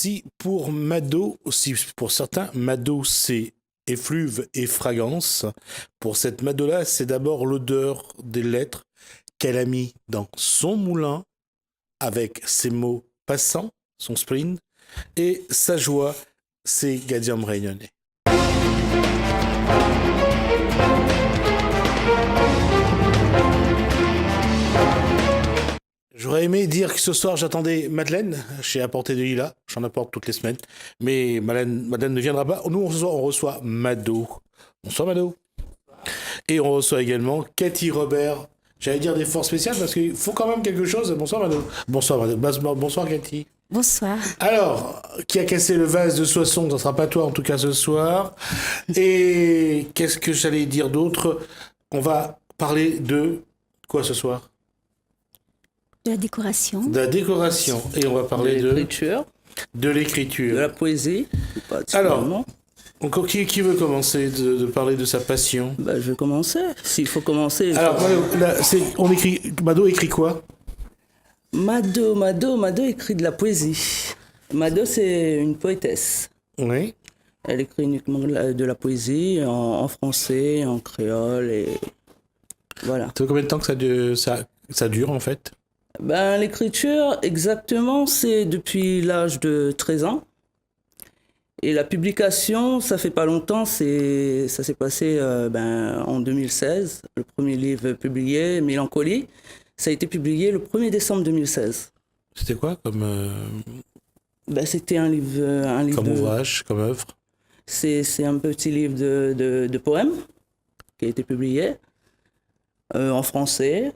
Si pour Mado, si pour certains, Mado c'est effluve et fragrance, pour cette Mado-là, c'est d'abord l'odeur des lettres qu'elle a mis dans son moulin avec ses mots passants, son spleen, et sa joie, c'est Gadiam Réunionnais. J'aurais aimé dire que ce soir j'attendais Madeleine chez Apporter de Lila, j'en apporte toutes les semaines, mais Madeleine ne viendra pas. Nous, ce soir, on reçoit Mado. Bonsoir Mado. Et on reçoit également Cathy Robert. J'allais dire des forces spéciales parce qu'il faut quand même quelque chose. Bonsoir Mado. Bonsoir Mado. Bonsoir Cathy. Bonsoir. Alors, qui a cassé le vase de Soissons? Ce ne sera pas toi en tout cas ce soir. Et qu'est-ce que j'allais dire d'autre? On va parler de quoi ce soir? De la décoration. De la décoration. Et on va parler de l'écriture. De l'écriture. De la poésie. Alors, encore, qui veut commencer de parler de sa passion? Je vais commencer. S'il faut commencer. Alors, Mado écrit quoi? Mado écrit de la poésie. Mado, c'est une poétesse. Oui. Elle écrit uniquement de la poésie en français, en créole et voilà. Ça fait combien de temps que ça dure en fait? L'écriture, exactement, c'est depuis l'âge de 13 ans. Et la publication, ça fait pas longtemps, ça s'est passé en 2016. Le premier livre publié, Mélancolie, ça a été publié le 1er décembre 2016. C'était quoi comme... C'était un livre comme ouvrage, comme œuvre? C'est un petit livre de poèmes qui a été publié en français,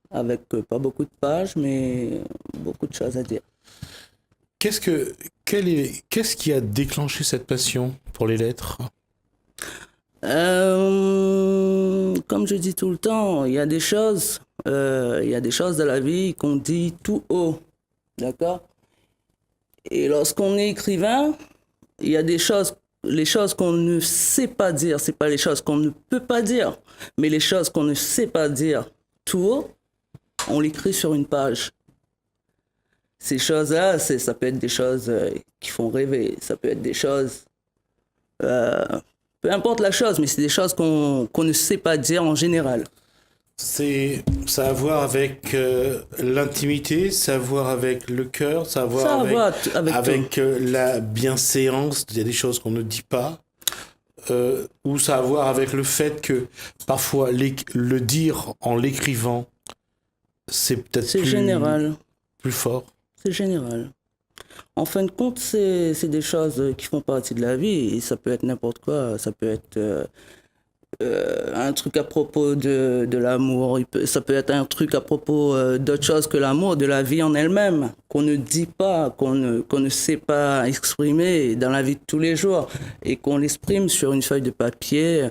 avec pas beaucoup de pages, mais beaucoup de choses à dire. Qu'est-ce qui a déclenché cette passion pour les lettres? Comme je dis tout le temps, il y a des choses de la vie qu'on dit tout haut, d'accord? Et lorsqu'on est écrivain, il y a les choses qu'on ne sait pas dire, c'est pas les choses qu'on ne peut pas dire, mais les choses qu'on ne sait pas dire tout haut, on l'écrit sur une page. Ces choses-là, ça peut être des choses qui font rêver, ça peut être des choses... peu importe la chose, mais c'est des choses qu'on ne sait pas dire en général. Ça a à voir avec l'intimité, ça a à voir avec le cœur, ça a à voir avec la bienséance. Il y a des choses qu'on ne dit pas. Ou ça a à voir avec le fait que parfois le dire en l'écrivant, c'est peut-être général. Plus fort. C'est général. En fin de compte, c'est des choses qui font partie de la vie. Et ça peut être n'importe quoi. Ça peut être un truc à propos de l'amour. Ça peut être un truc à propos d'autre chose que l'amour, de la vie en elle-même, qu'on ne dit pas, qu'on ne sait pas exprimer dans la vie de tous les jours et qu'on l'exprime sur une feuille de papier.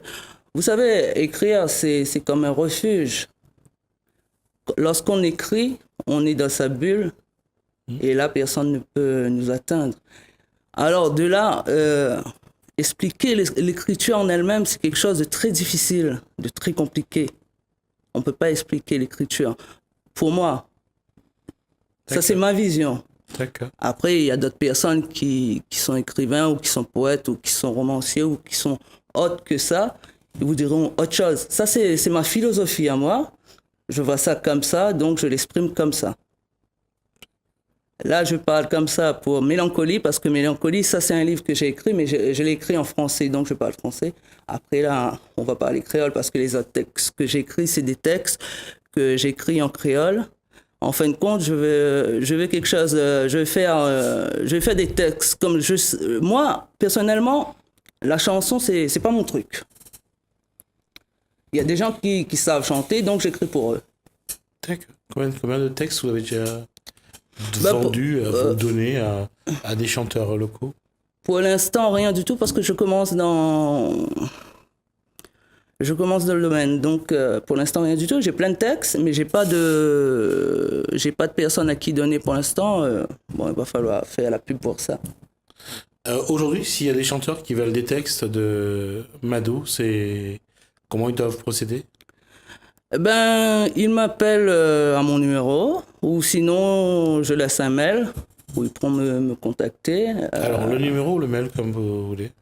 Vous savez, écrire, c'est comme un refuge. Lorsqu'on écrit, on est dans sa bulle et là, personne ne peut nous atteindre. Alors, de là, expliquer l'écriture en elle-même, c'est quelque chose de très difficile, de très compliqué. On ne peut pas expliquer l'écriture. Pour moi, ça c'est ma vision. D'accord. Après, il y a d'autres personnes qui sont écrivains ou qui sont poètes ou qui sont romanciers ou qui sont autres que ça. Ils vous diront autre chose. Ça, c'est ma philosophie à moi. Je vois ça comme ça, donc je l'exprime comme ça. Là, je parle comme ça pour Mélancolie, parce que Mélancolie, ça, c'est un livre que j'ai écrit, mais je l'ai écrit en français, donc je parle français. Après, là, on va parler créole, parce que les autres textes que j'écris, c'est des textes que j'écris en créole. En fin de compte, je vais quelque chose, je vais faire des textes comme moi, personnellement, la chanson, c'est pas mon truc. Il y a des gens qui savent chanter, donc j'écris pour eux. D'accord. Combien de textes vous avez déjà vendus, vous donner à des chanteurs locaux? Pour l'instant, rien du tout, parce que je commence dans le domaine. Donc, pour l'instant, rien du tout. J'ai plein de textes, mais j'ai pas de personne à qui donner pour l'instant. Il va falloir faire la pub pour ça. Aujourd'hui, s'il y a des chanteurs qui veulent des textes de Mado, comment ils doivent procéder? Ils m'appellent à mon numéro, ou sinon je laisse un mail ils pourront me contacter. Alors, le numéro ou le mail, comme vous voulez.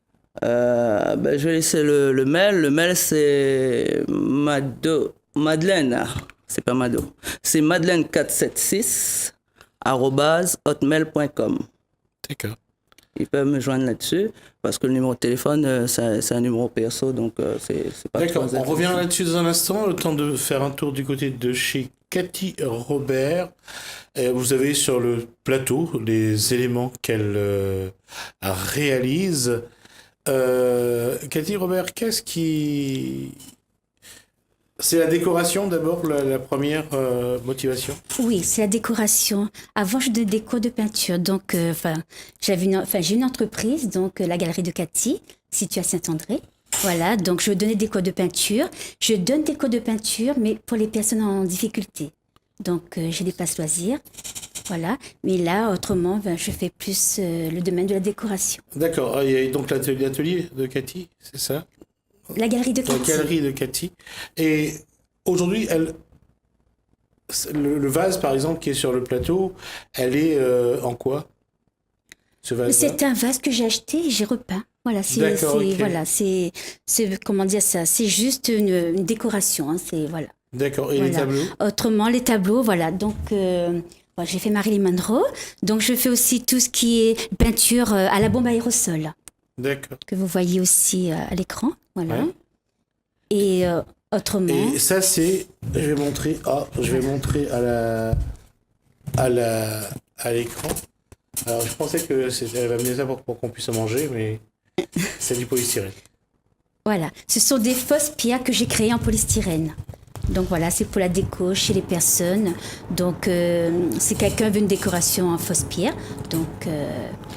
Je vais laisser le mail. Le mail, c'est Madeleine. C'est pas Mado. C'est madeleine476@hotmail.com. D'accord. Ils peuvent me joindre là-dessus parce que le numéro de téléphone, c'est un numéro perso, donc c'est pas. D'accord. On revient là-dessus dans un instant. Le temps de faire un tour du côté de chez Cathy Robert. Vous avez sur le plateau les éléments qu'elle réalise. Cathy Robert, qu'est-ce qui... C'est la décoration d'abord, la première motivation? Oui, c'est la décoration. Avant, je donnais des cours de peinture. Donc, j'ai une entreprise, donc la Galerie de Cathy, située à Saint-André. Voilà, donc je donnais des cours de peinture. Je donne des cours de peinture, mais pour les personnes en difficulté. Donc, j'ai des passes loisirs. Voilà, mais là, autrement, je fais plus le domaine de la décoration. D'accord, il y a donc l'atelier de Cathy, c'est ça? La Galerie de Cathy. La Galerie de Cathy. Et aujourd'hui, le vase, par exemple, qui est sur le plateau, elle est en quoi, ce vase? C'est un vase que j'ai acheté et j'ai repeint. Voilà, comment dire ça? C'est juste une décoration, hein, voilà. D'accord, et voilà. Les tableaux? Autrement, les tableaux, voilà, donc... j'ai fait Marilyn Monroe, donc je fais aussi tout ce qui est peinture à la bombe aérosol. D'accord. Que vous voyez aussi à l'écran, voilà. Ouais. Et autrement... Et ça, c'est... Je vais montrer à l'écran. Alors, je pensais que elle va amener ça pour qu'on puisse en manger, mais c'est du polystyrène. Voilà, ce sont des fausses pierres que j'ai créées en polystyrène. Donc voilà, c'est pour la déco chez les personnes. Donc si quelqu'un veut une décoration en fausse pierre, donc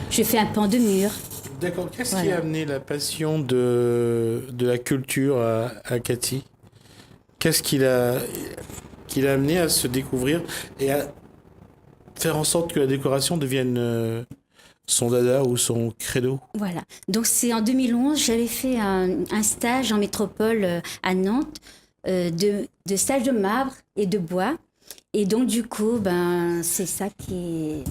je fais un pan de mur. D'accord. Qu'est-ce qui a amené la passion de la culture à Cathy? Qu'est-ce qui l'a amené à se découvrir et à faire en sorte que la décoration devienne son dada ou son credo? Voilà. Donc c'est en 2011, j'avais fait un stage en métropole à Nantes. De stage de marbre et de bois. Et donc, du coup, c'est ça qui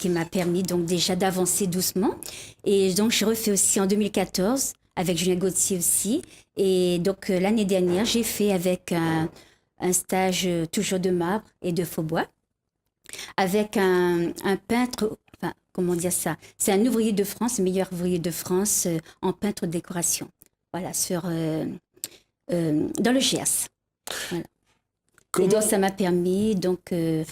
m'a permis donc, déjà d'avancer doucement. Et donc, j'ai refait aussi en 2014 avec Julien Gauthier aussi. Et donc, l'année dernière, j'ai fait avec un stage toujours de marbre et de faux bois avec un peintre, enfin, comment dire ça? C'est un ouvrier de France, le meilleur ouvrier de France en peintre de décoration. Voilà, dans le Gers. Voilà. Et donc, ça m'a permis donc, de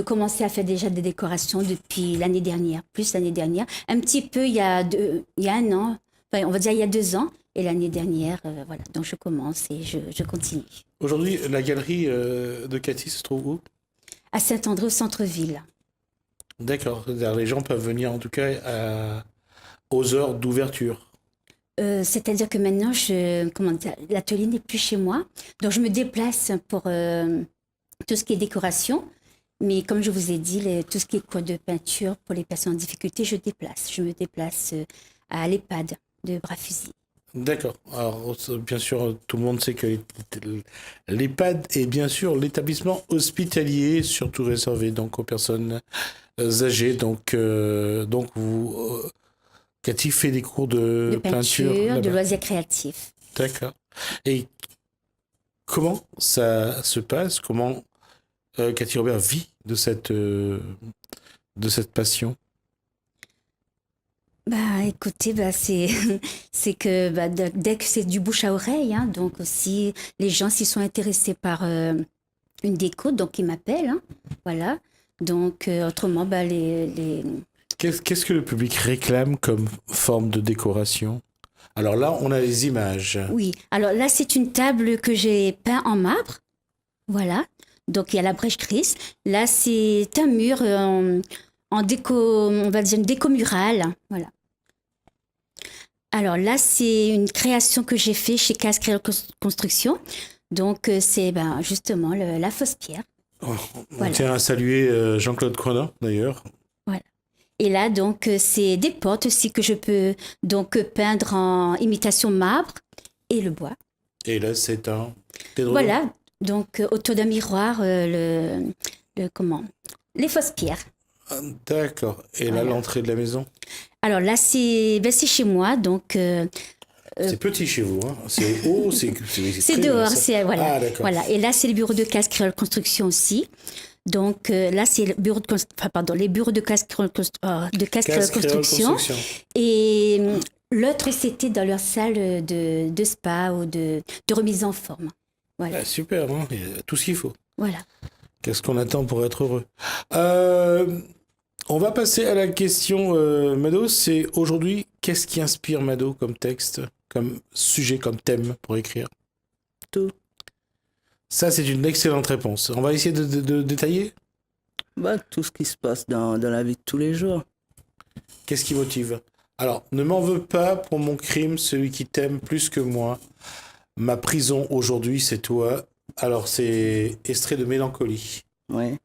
commencer à faire déjà des décorations depuis l'année dernière, plus l'année dernière. Un petit peu il y a 1 an, enfin, on va dire il y a 2 ans, et l'année dernière, voilà. Donc, je commence et je continue. Aujourd'hui, la galerie de Cathy se trouve où? À Saint-André, au centre-ville. D'accord. Les gens peuvent venir en tout cas aux heures d'ouverture. C'est-à-dire que maintenant, l'atelier n'est plus chez moi. Donc, je me déplace pour tout ce qui est décoration. Mais comme je vous ai dit, tout ce qui est cours de peinture pour les personnes en difficulté, je me déplace à l'EHPAD de Bras-Fusil. D'accord. Alors, bien sûr, tout le monde sait que l'EHPAD est bien sûr l'établissement hospitalier, surtout réservé donc aux personnes âgées. Donc vous... Cathy fait des cours de peinture de loisirs créatifs. D'accord. Et comment ça se passe? Comment Cathy Robert vit de cette passion? Écoutez, c'est que dès que c'est du bouche à oreille, hein, donc aussi les gens s'y sont intéressés par une déco, donc ils m'appellent, hein, voilà. Donc autrement, Qu'est-ce que le public réclame comme forme de décoration? Alors là, on a les images. Oui, alors là, c'est une table que j'ai peint en marbre. Voilà, donc il y a la brèche grise. Là, c'est un mur en déco, on va dire une déco murale. Voilà. Alors là, c'est une création que j'ai fait chez Casse Créole Construction. Donc, c'est justement la fausse pierre. On tient à saluer Jean-Claude Cronin, d'ailleurs. Voilà. Et là, donc, c'est des portes aussi que je peux donc peindre en imitation marbre et le bois. Et là, c'est un... Voilà, donc autour d'un miroir, les fausses pierres. D'accord. Et là, l'entrée de la maison? Alors là, c'est chez moi, donc... c'est petit chez vous, hein. C'est haut, c'est dehors, voilà. Ah, d'accord. Voilà. Et là, c'est le bureau de classe Créole Construction aussi. Donc là, c'est le bureau les bureaux de classe Créole Construction. Et l'autre, c'était dans leur salle de spa ou de remise en forme. Voilà. Ah, super, hein. Il y a tout ce qu'il faut. Voilà. Qu'est-ce qu'on attend pour être heureux? On va passer à la question, Mado. C'est aujourd'hui, qu'est-ce qui inspire Mado comme texte, comme sujet, comme thème pour écrire? Tout. Ça, c'est une excellente réponse. On va essayer de détailler? Tout ce qui se passe dans la vie de tous les jours. Qu'est-ce qui motive? Alors, ne m'en veux pas pour mon crime, celui qui t'aime plus que moi. Ma prison aujourd'hui, c'est toi. Alors, c'est extrait de Mélancolie. Ouais.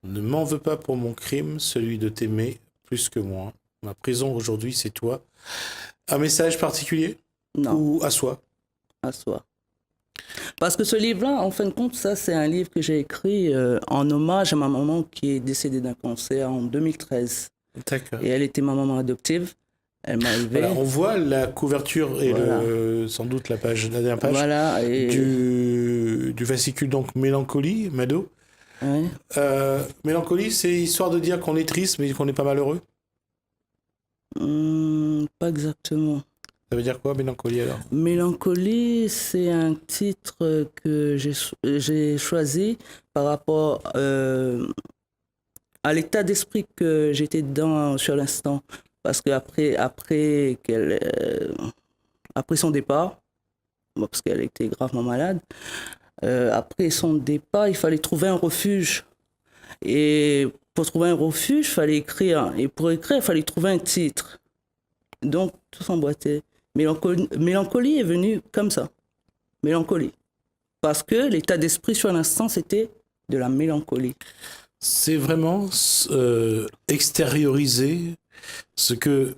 Ne m'en veux pas pour mon crime, celui de t'aimer plus que moi. Ma prison aujourd'hui, c'est toi. Un message particulier? Non. Ou à soi? À soi. Parce que ce livre-là, en fin de compte, ça, c'est un livre que j'ai écrit en hommage à ma maman qui est décédée d'un cancer en 2013. D'accord. Et elle était ma maman adoptive. Elle m'a élevé. Voilà, on voit la couverture et sans doute la dernière page du fascicule, donc Mélancolie, Mado. Ouais. Mélancolie, c'est histoire de dire qu'on est triste mais qu'on n'est pas malheureux? Pas exactement. Ça veut dire quoi, Mélancolie, alors? Mélancolie, c'est un titre que j'ai choisi par rapport à l'état d'esprit que j'étais dedans sur l'instant. Parce qu'après après son départ, parce qu'elle était gravement malade, après son départ, il fallait trouver un refuge. Et pour trouver un refuge, il fallait écrire. Et pour écrire, il fallait trouver un titre. Donc, tout s'emboîtait. Mélancolie est venue comme ça. Mélancolie. Parce que l'état d'esprit sur l'instant, c'était de la mélancolie. C'est vraiment extérioriser ce que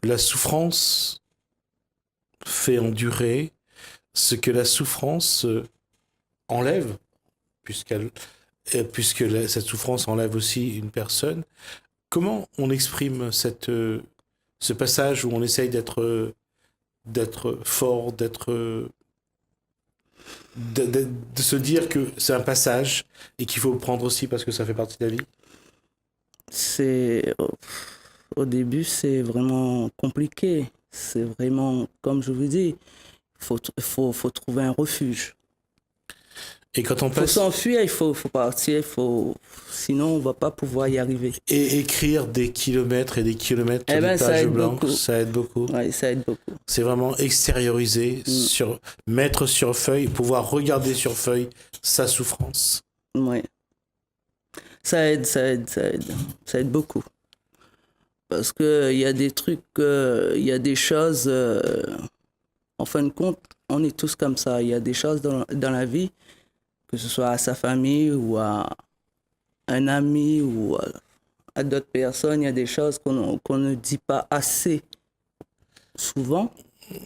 la souffrance fait endurer, ce que la souffrance enlève, puisque cette souffrance enlève aussi une personne. Comment on exprime ce passage où on essaye d'être fort, de se dire que c'est un passage et qu'il faut le prendre aussi parce que ça fait partie de la vie? Au début, c'est vraiment compliqué. C'est vraiment, comme je vous dis, il faut trouver un refuge. Et quand on passe... Il faut s'enfuir, il faut partir, sinon on ne va pas pouvoir y arriver. Et écrire des kilomètres et des kilomètres sur des pages blanches, ça aide beaucoup. Oui, ça aide beaucoup. C'est vraiment extérioriser, mettre sur feuille, pouvoir regarder sur feuille sa souffrance. Oui. Ça aide beaucoup. Parce qu'il y a des trucs, il y a des choses, en fin de compte, on est tous comme ça. Il y a des choses dans la vie, que ce soit à sa famille ou à un ami ou à d'autres personnes, il y a des choses qu'on ne dit pas assez souvent.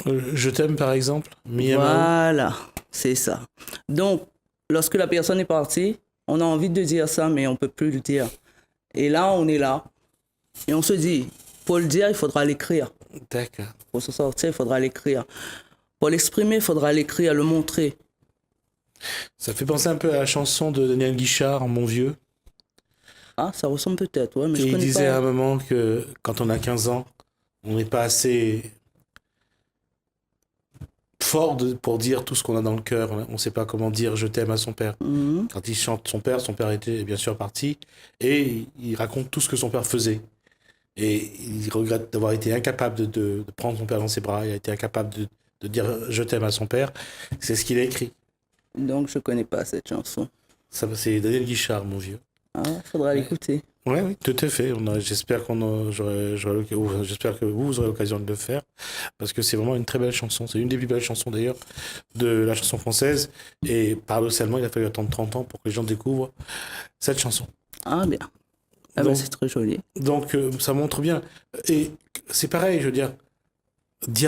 Je t'aime, par exemple. Voilà, c'est ça. Donc, lorsque la personne est partie, on a envie de dire ça, mais on ne peut plus le dire. Et là, on est là. Et on se dit, pour le dire, il faudra l'écrire. D'accord. Pour se sortir, il faudra l'écrire. Pour l'exprimer, il faudra l'écrire, le montrer. Ça fait penser un peu à la chanson de Daniel Guichard, Mon Vieux. Ah, ça ressemble peut-être, ouais, mais et il disait à un moment que quand on a 15 ans, on n'est pas assez fort pour dire tout ce qu'on a dans le cœur. On ne sait pas comment dire je t'aime à son père. Mm-hmm. Quand il chante son père était bien sûr parti et il raconte tout ce que son père faisait. Et il regrette d'avoir été incapable de prendre son père dans ses bras, il a été incapable de dire je t'aime à son père. C'est ce qu'il a écrit. Donc je ne connais pas cette chanson. Ça, c'est Daniel Guichard, Mon Vieux. Ah, faudra l'écouter. Oui, tout à fait. J'espère que vous aurez l'occasion de le faire, parce que c'est vraiment une très belle chanson. C'est une des plus belles chansons d'ailleurs de la chanson française. Et paradoxalement, il a fallu attendre 30 ans pour que les gens découvrent cette chanson. Ah bien. Ah donc, c'est très joli. Donc ça montre bien. Et c'est pareil, je veux dire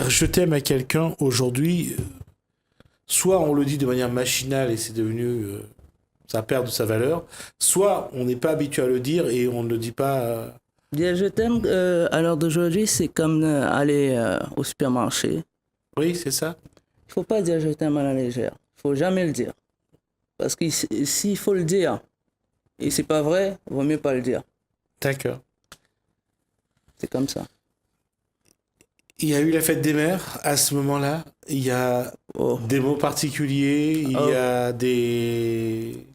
je t'aime à quelqu'un aujourd'hui, soit on le dit de manière machinale et c'est devenu ça perd de sa valeur, soit on n'est pas habitué à le dire et on ne le dit pas. Dire je t'aime à l'heure d'aujourd'hui, c'est comme aller au supermarché. Oui, c'est ça. Il faut pas dire je t'aime à la légère. Il faut jamais le dire. Parce que s'il faut le dire et c'est pas vrai, vaut mieux pas le dire. D'accord. C'est comme ça. Il y a eu la fête des mères à ce moment-là. Il y a des mots particuliers. Il y a des.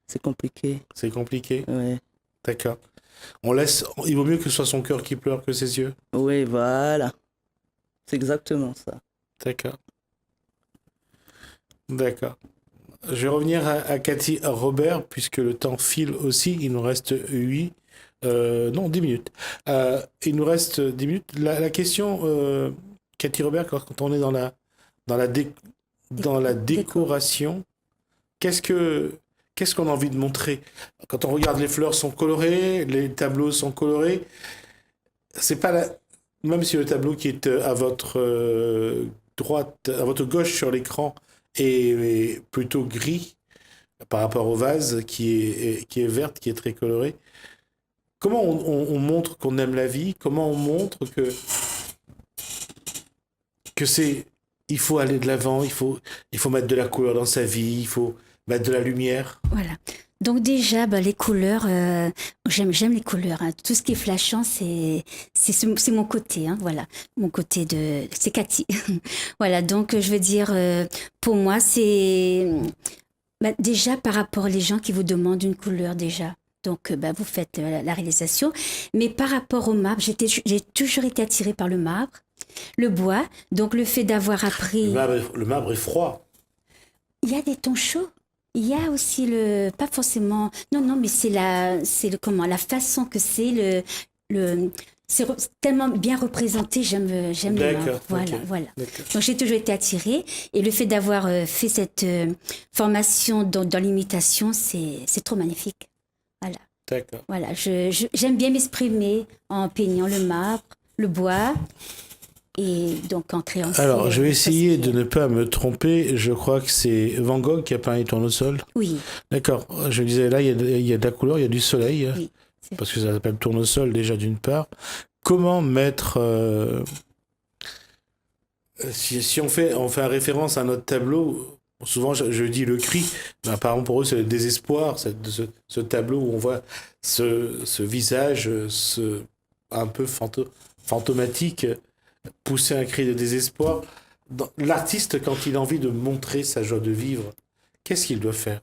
C'est compliqué. C'est compliqué. Ouais. D'accord. On laisse. Il vaut mieux que ce soit son cœur qui pleure que ses yeux. Oui, voilà. C'est exactement ça. D'accord. D'accord. Je vais revenir à Cathy Robert, puisque le temps file aussi. Il nous reste 10 minutes. Il nous reste 10 minutes. La question, Cathy Robert, quand on est dans la décoration, qu'est-ce qu'on a envie de montrer? Quand on regarde, les fleurs sont colorées, les tableaux sont colorés. C'est pas même si le tableau qui est à votre droite, à votre gauche sur l'écran est plutôt gris par rapport au vase qui est verte, qui est très coloré. Comment on montre qu'on aime la vie? Comment on montre que il faut aller de l'avant, il faut mettre de la couleur dans sa vie, il faut mettre de la lumière? Voilà. Donc déjà, les couleurs, j'aime les couleurs. Hein. Tout ce qui est flashant, c'est mon côté. Hein, voilà, mon côté c'est Cathy. Voilà. Donc je veux dire, pour moi, c'est déjà par rapport aux gens qui vous demandent une couleur déjà. Donc vous faites la réalisation. Mais par rapport au marbre, j'ai toujours été attirée par le marbre, le bois. Donc le fait d'avoir appris. Le marbre est froid. Il y a des tons chauds. Il y a aussi pas forcément, non, mais c'est la façon que c'est c'est tellement bien représenté, j'aime les marques. Voilà. Donc j'ai toujours été attirée et le fait d'avoir fait cette formation dans l'imitation, c'est trop magnifique. Voilà. D'accord. Voilà, j'aime bien m'exprimer en peignant le marbre, le bois. Et donc en créant. Alors, je vais essayer de ne pas me tromper. Je crois que c'est Van Gogh qui a peint les tournesols. Oui. D'accord. Je disais, là, il y a de la couleur, il y a du soleil. Oui. Parce que ça s'appelle tournesol, déjà, d'une part. Comment mettre... si on fait référence à notre tableau, souvent, je dis le cri. Mais apparemment, pour eux, c'est le désespoir, ce tableau où on voit ce visage un peu fantomatique, pousser un cri de désespoir. L'artiste, quand il a envie de montrer sa joie de vivre, qu'est-ce qu'il doit faire?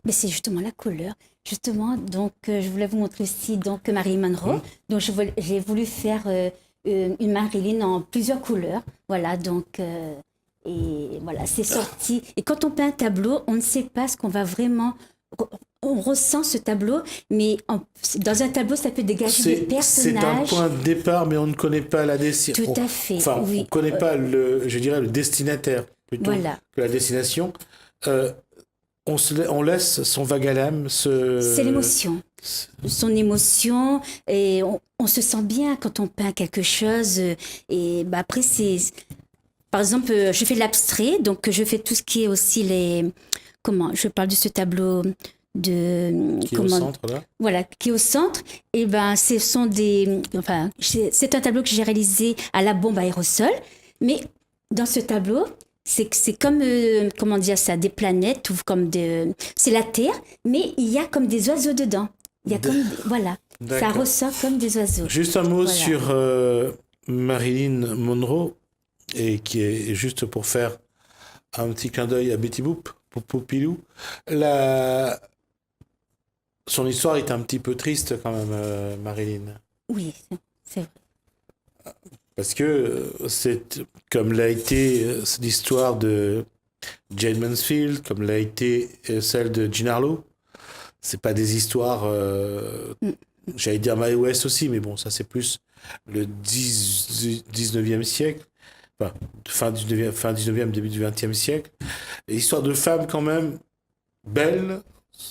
Mais c'est justement la couleur. Justement, donc, je voulais vous montrer aussi donc, Marilyn Monroe. Donc, j'ai voulu faire une Marilyn en plusieurs couleurs. Voilà, donc, et voilà, c'est sorti. Et quand on peint un tableau, on ne sait pas ce qu'on va vraiment... On ressent ce tableau, mais dans un tableau, ça peut dégager des personnages. C'est un point de départ, mais on ne connaît pas la destination. Tout à fait. Enfin, oui. On ne connaît pas le destinataire plutôt que la destination. On laisse son vague à l'âme C'est l'émotion. Son émotion, et on se sent bien quand on peint quelque chose. Et après, par exemple, je fais l'abstrait, donc je fais tout ce qui est aussi je parle de ce tableau qui est au centre, là. Voilà, qui est au centre. Et ce sont c'est un tableau que j'ai réalisé à la bombe aérosol. Mais dans ce tableau, c'est comme, comment dire ça, des planètes, ou c'est la Terre, mais il y a comme des oiseaux dedans. Il y a voilà, ça ressort comme des oiseaux. Juste un mot sur Marilyn Monroe, et qui est juste pour faire un petit clin d'œil à Betty Boop, pour Poupilou. Son histoire est un petit peu triste quand même, Marilyn. Oui, c'est vrai. Parce que c'est comme l'a été l'histoire de Jane Mansfield, comme l'a été celle de Jean Harlow. C'est pas des histoires, j'allais dire Mae West aussi, mais bon, ça c'est plus le 19e siècle, enfin, fin 19e, début du 20e siècle. L'histoire de femmes quand même belles,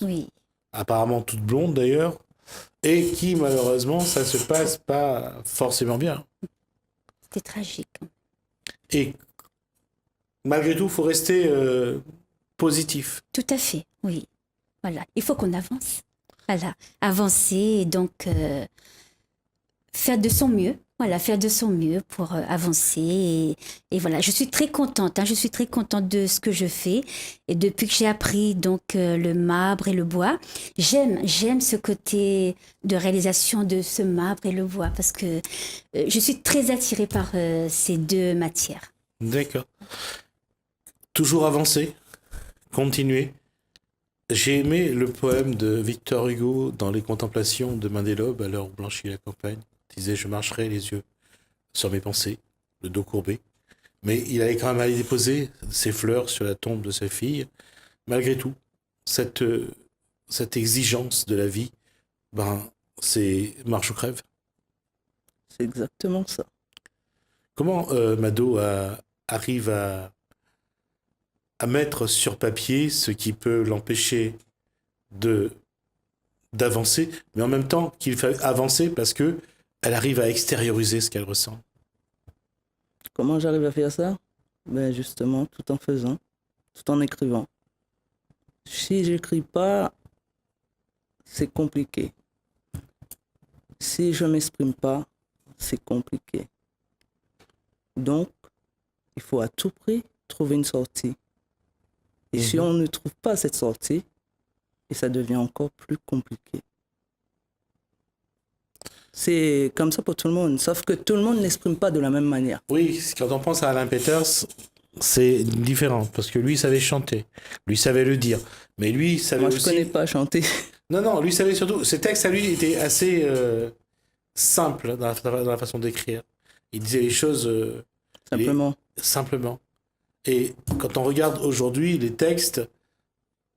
oui. Apparemment toutes blondes d'ailleurs, et qui malheureusement ça se passe pas forcément bien. C'est tragique. Et malgré tout, il faut rester positif. Tout à fait, Oui, voilà. Il faut qu'on avance. Voilà, avancer et donc faire de son mieux. Voilà, faire de son mieux pour avancer. Et voilà, je suis très contente. Je suis très contente de ce que je fais. Et depuis que j'ai appris donc le marbre et le bois, j'aime ce côté de réalisation de ce marbre et le bois parce que je suis très attirée par ces deux matières. D'accord. Toujours avancer, continuer. J'ai aimé le poème de Victor Hugo dans Les Contemplations de Main-des-Lobes, à l'heure où blanchit la campagne. Il disait « Je marcherai les yeux sur mes pensées, le dos courbé ». Mais il allait quand même aller déposer ses fleurs sur la tombe de sa fille. Malgré tout, cette exigence de la vie, c'est marche ou crève. C'est exactement ça. Comment Mado arrive à mettre sur papier ce qui peut l'empêcher d'avancer, mais en même temps qu'il fait avancer parce que elle arrive à extérioriser ce qu'elle ressent. Comment j'arrive à faire ça? Justement, tout en faisant, tout en écrivant. Si j'écris pas, c'est compliqué. Si je m'exprime pas, c'est compliqué. Donc, il faut à tout prix trouver une sortie. Et si on ne trouve pas cette sortie, et ça devient encore plus compliqué. C'est comme ça pour tout le monde, sauf que tout le monde n'exprime pas de la même manière. Oui, quand on pense à Alain Peters, c'est différent, parce que lui, il savait chanter, lui, il savait le dire, mais lui, il savait aussi... Moi, je connais pas chanter. Non, lui, il savait surtout... Ses textes, à lui, étaient assez simples dans la façon d'écrire. Il disait les choses... Simplement. Et quand on regarde aujourd'hui les textes,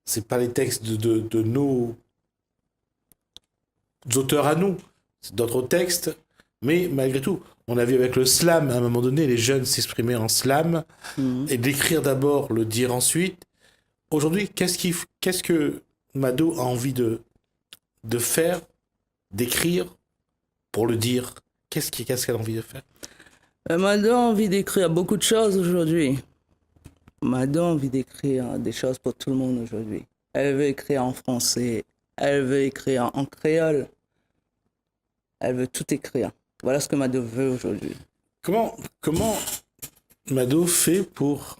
c'est pas les textes de nos auteurs à nous, c'est d'autres textes, mais malgré tout, on a vu avec le slam, à un moment donné, les jeunes s'exprimer en slam, et d'écrire d'abord, le dire ensuite. Aujourd'hui, qu'est-ce que Mado a envie de faire, d'écrire pour le dire? Qu'est-ce qu'elle a envie de faire? Mado a envie d'écrire beaucoup de choses aujourd'hui. Mado a envie d'écrire des choses pour tout le monde aujourd'hui. Elle veut écrire en français, elle veut écrire en créole, elle veut tout écrire. Voilà ce que Mado veut aujourd'hui. Comment Mado fait pour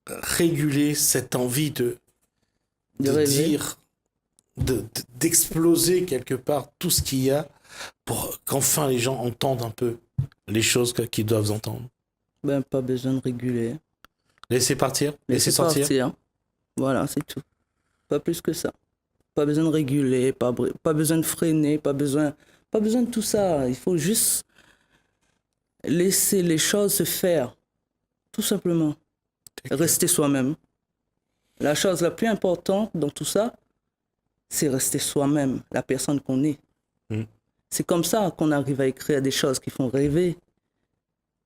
réguler cette envie de dire, d'exploser quelque part tout ce qu'il y a pour qu'enfin les gens entendent un peu les choses qu'ils doivent entendre? Pas besoin de réguler. Laisser partir, laisser sortir. Voilà, c'est tout. Pas plus que ça. Pas besoin de réguler, pas besoin de freiner, pas besoin de tout ça. Il faut juste laisser les choses se faire. Tout simplement. Rester soi-même. La chose la plus importante dans tout ça, c'est rester soi-même, la personne qu'on est. C'est comme ça qu'on arrive à écrire des choses qui font rêver.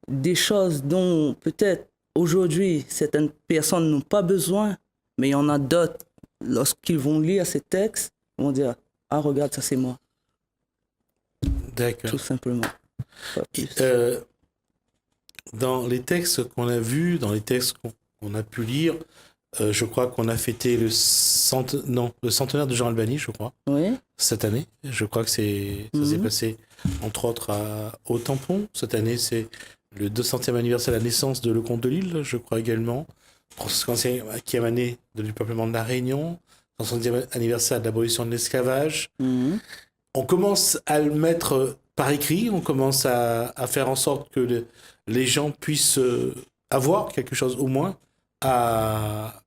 Des choses dont peut-être aujourd'hui certaines personnes n'ont pas besoin, mais il y en a d'autres, lorsqu'ils vont lire ces textes, ils vont dire « Ah, regarde, ça c'est moi ». D'accord. Tout simplement. Dans les textes qu'on a vus, dans les textes qu'on a pu lire, je crois qu'on a fêté le centenaire de Jean Albany, je crois, cette année. Je crois que ça s'est passé, entre autres, au Tampon. Cette année, c'est le 200e anniversaire de la naissance de Lecomte de Lille, je crois également. 50e année de dépeuplement de la Réunion. 60e anniversaire de l'abolition de l'esclavage. On commence à le mettre par écrit, on commence à faire en sorte que les gens puissent avoir quelque chose au moins à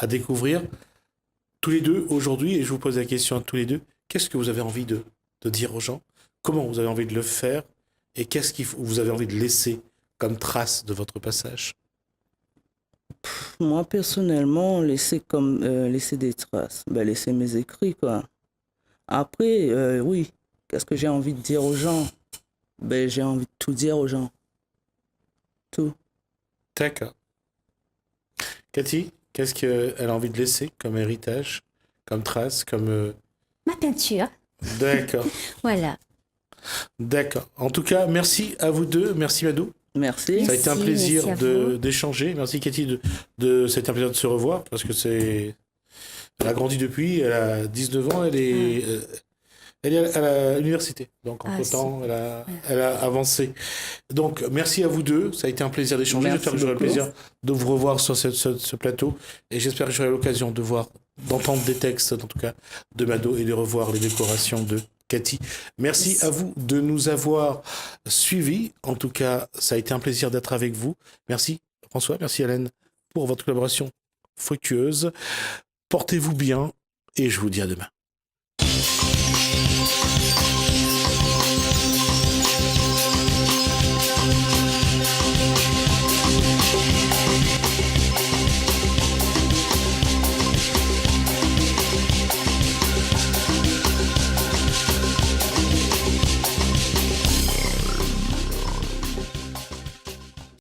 découvrir. Tous les deux, aujourd'hui, et je vous pose la question à tous les deux, qu'est-ce que vous avez envie de dire aux gens? Comment vous avez envie de le faire? Et qu'est-ce que vous avez envie de laisser comme trace de votre passage? Moi, personnellement, laisser des traces. Laisser mes écrits, quoi. Après, oui, qu'est-ce que j'ai envie de dire aux gens? J'ai envie de tout dire aux gens. Tout. D'accord. Cathy, qu'est-ce qu'elle a envie de laisser comme héritage, comme trace, comme... Ma peinture. D'accord. Voilà. D'accord. En tout cas, merci à vous deux. Merci Mado. Merci. Ça a été un plaisir d'échanger. Merci Cathy, c'était un plaisir de se revoir parce que c'est Elle a grandi depuis, elle a 19 ans, elle est à l'université. Donc, entre-temps, elle a avancé. Donc, merci à vous deux. Ça a été un plaisir d'échanger. J'espère que j'aurai le plaisir de vous revoir sur ce plateau. Et j'espère que j'aurai l'occasion d'entendre des textes, en tout cas, de Mado et de revoir les décorations de Cathy. Merci à vous de nous avoir suivis. En tout cas, ça a été un plaisir d'être avec vous. Merci François, merci Hélène pour votre collaboration fructueuse. Portez-vous bien et je vous dis à demain.